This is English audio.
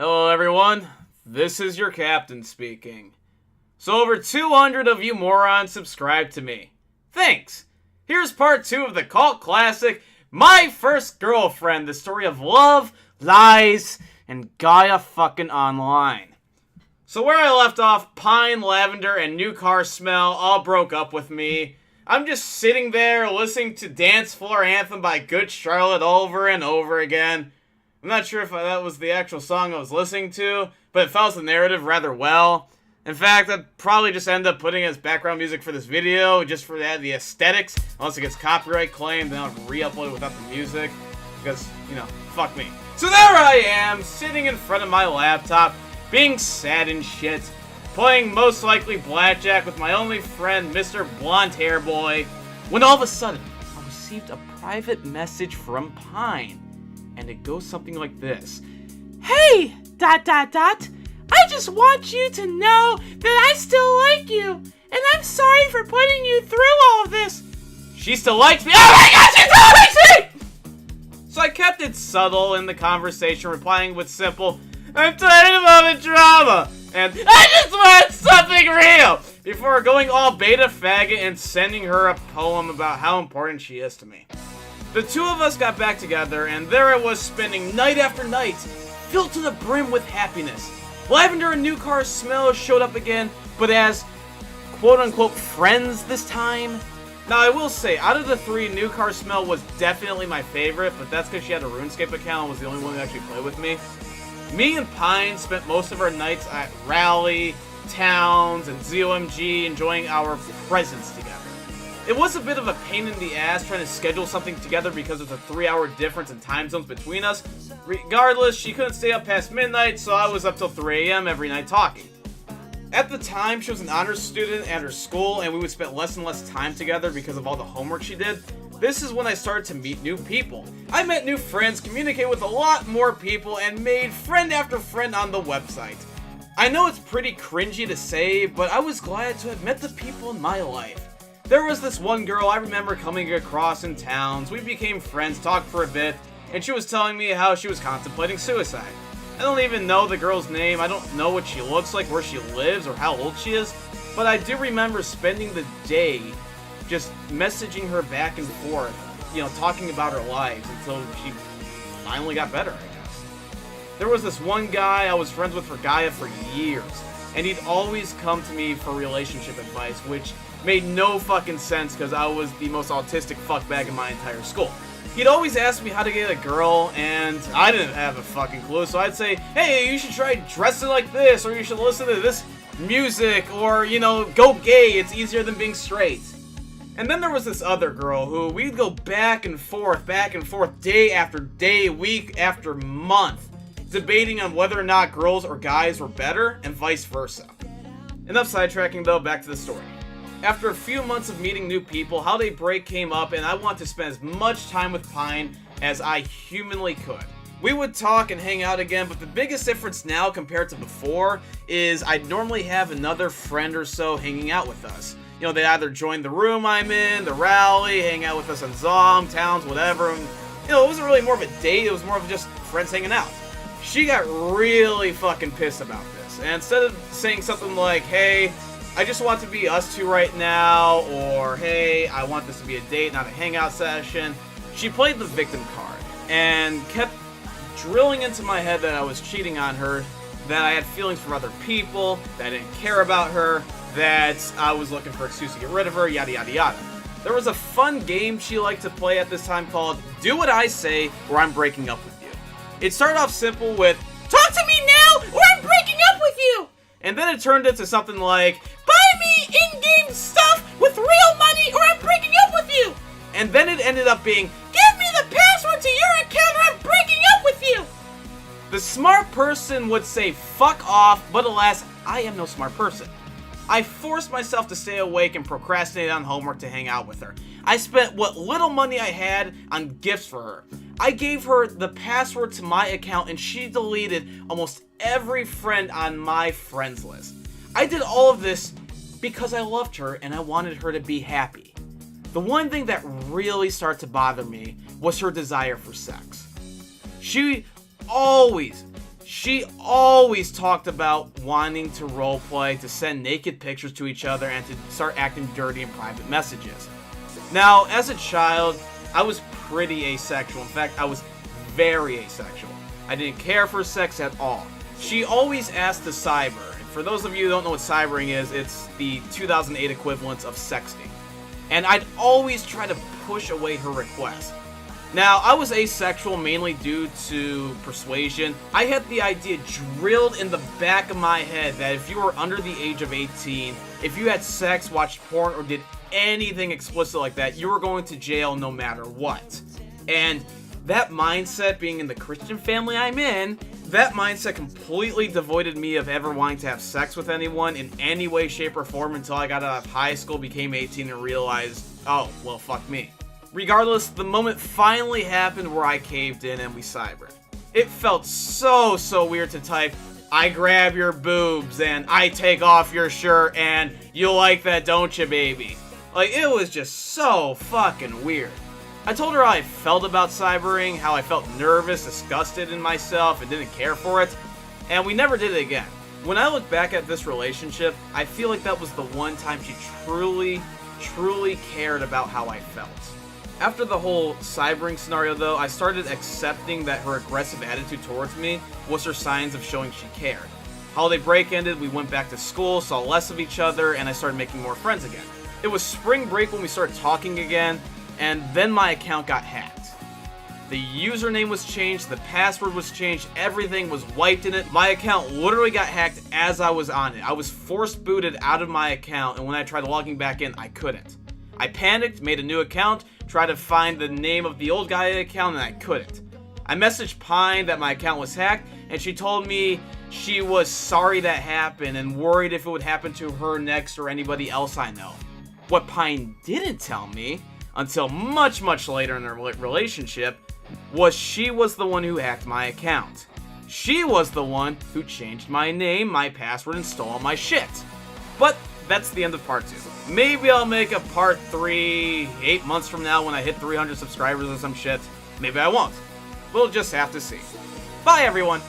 Hello everyone, this is your Kaptain speaking. So over 200 of you morons subscribed to me. Thanks! Here's part 2 of the cult classic, My First Girlfriend, the story of love, lies, and Gaia fucking online. So where I left off, Pine, Lavender, and New Car Smell all broke up with me. I'm just sitting there listening to Dance Floor Anthem by Good Charlotte over and over again. I'm not sure if that was the actual song I was listening to, but it follows the narrative rather well. In fact, I'd probably just end up putting it as background music for this video, just for the aesthetics. Unless it gets copyright claimed, then I'll re-upload it without the music. Because, fuck me. So there I am, sitting in front of my laptop, being sad and shit, playing most likely blackjack with my only friend, Mr. Blonde Hair Boy, when all of a sudden, I received a private message from Pine. And it goes something like this. Hey, ... I just want you to know that I still like you. And I'm sorry for putting you through all of this. She still likes me. Oh my god, she still likes me! So I kept it subtle in the conversation, replying with simple, I'm tired of all the drama. And I just want something real. Before going all beta faggot and sending her a poem about how important she is to me. The two of us got back together, and there I was spending night after night, filled to the brim with happiness. Lavender and New Car Smell showed up again, but as quote-unquote friends this time. Now I will say, out of the three, New Car Smell was definitely my favorite, but that's because she had a RuneScape account and was the only one who actually played with me. Me and Pine spent most of our nights at Rally, Towns, and ZOMG enjoying our presence together. It was a bit of a pain in the ass trying to schedule something together because of the 3-hour difference in time zones between us. Regardless, she couldn't stay up past midnight, so I was up till 3 a.m. every night talking. At the time, she was an honors student at her school, and we would spend less and less time together because of all the homework she did. This is when I started to meet new people. I met new friends, communicated with a lot more people, and made friend after friend on the website. I know it's pretty cringy to say, but I was glad to have met the people in my life. There was this one girl I remember coming across in Towns. We became friends, talked for a bit, and she was telling me how she was contemplating suicide. I don't even know the girl's name, I don't know what she looks like, where she lives, or how old she is, but I do remember spending the day just messaging her back and forth, talking about her lives until she finally got better, I guess. There was this one guy I was friends with for Gaia for years, and he'd always come to me for relationship advice, which made no fucking sense because I was the most autistic fuckbag in my entire school. He'd always ask me how to get a girl, and I didn't have a fucking clue, so I'd say, hey, you should try dressing like this, or you should listen to this music, or, go gay, it's easier than being straight. And then there was this other girl who we'd go back and forth, day after day, week after month, debating on whether or not girls or guys were better, and vice versa. Enough sidetracking though, back to the story. After a few months of meeting new people, holiday break came up and I wanted to spend as much time with Pine as I humanly could. We would talk and hang out again, but the biggest difference now compared to before is I'd normally have another friend or so hanging out with us. They either join the room I'm in, the rally, hang out with us on Zom, Towns, whatever. And, it wasn't really more of a date, it was more of just friends hanging out. She got really fucking pissed about this, and instead of saying something like, hey, I just want to be us two right now, or hey, I want this to be a date, not a hangout session, she played the victim card, and kept drilling into my head that I was cheating on her, that I had feelings for other people, that I didn't care about her, that I was looking for an excuse to get rid of her, yada yada yada. There was a fun game she liked to play at this time called Do What I Say or I'm Breaking Up With You. It started off simple with, talk to me now or I'm breaking up with you! And then it turned into something like, buy me in-game stuff with real money or I'm breaking up with you! And then it ended up being, give me the password to your account or I'm breaking up with you! The smart person would say fuck off, but alas, I am no smart person. I forced myself to stay awake and procrastinate on homework to hang out with her. I spent what little money I had on gifts for her. I gave her the password to my account and she deleted almost every friend on my friends list. I did all of this because I loved her and I wanted her to be happy. The one thing that really started to bother me was her desire for sex. She always She always talked about wanting to roleplay, to send naked pictures to each other, and to start acting dirty in private messages. Now, as a child, I was pretty asexual. In fact, I was very asexual. I didn't care for sex at all. She always asked to cyber. And for those of you who don't know what cybering is, it's the 2008 equivalent of sexting. And I'd always try to push away her request. Now, I was asexual mainly due to persuasion. I had the idea drilled in the back of my head that if you were under the age of 18, if you had sex, watched porn, or did anything explicit like that, you were going to jail no matter what. And that mindset, being in the Christian family I'm in, that mindset completely devoided me of ever wanting to have sex with anyone in any way, shape, or form until I got out of high school, became 18, and realized, oh, well, fuck me. Regardless, the moment finally happened where I caved in and we cybered. It felt so weird to type, I grab your boobs and I take off your shirt and you like that, don't you, baby? Like, it was just so fucking weird. I told her how I felt about cybering, how I felt nervous, disgusted in myself, and didn't care for it, and we never did it again. When I look back at this relationship, I feel like that was the one time she truly cared about how I felt. After the whole cybering scenario, though, I started accepting that her aggressive attitude towards me was her signs of showing she cared. Holiday break ended, we went back to school, saw less of each other, and I started making more friends again. It was spring break when we started talking again, and then my account got hacked. The username was changed, the password was changed, everything was wiped in it. My account literally got hacked as I was on it. I was forced booted out of my account, and when I tried logging back in, I couldn't. I panicked, made a new account, tried to find the name of the old guy account, and I couldn't. I messaged Pine that my account was hacked, and she told me she was sorry that happened and worried if it would happen to her next or anybody else I know. What Pine didn't tell me, until much later in our relationship, was she was the one who hacked my account. She was the one who changed my name, my password, and stole all my shit. But that's the end of part 2. Maybe I'll make a part 3 8 months from now when I hit 300 subscribers or some shit. Maybe I won't. We'll just have to see. Bye, everyone!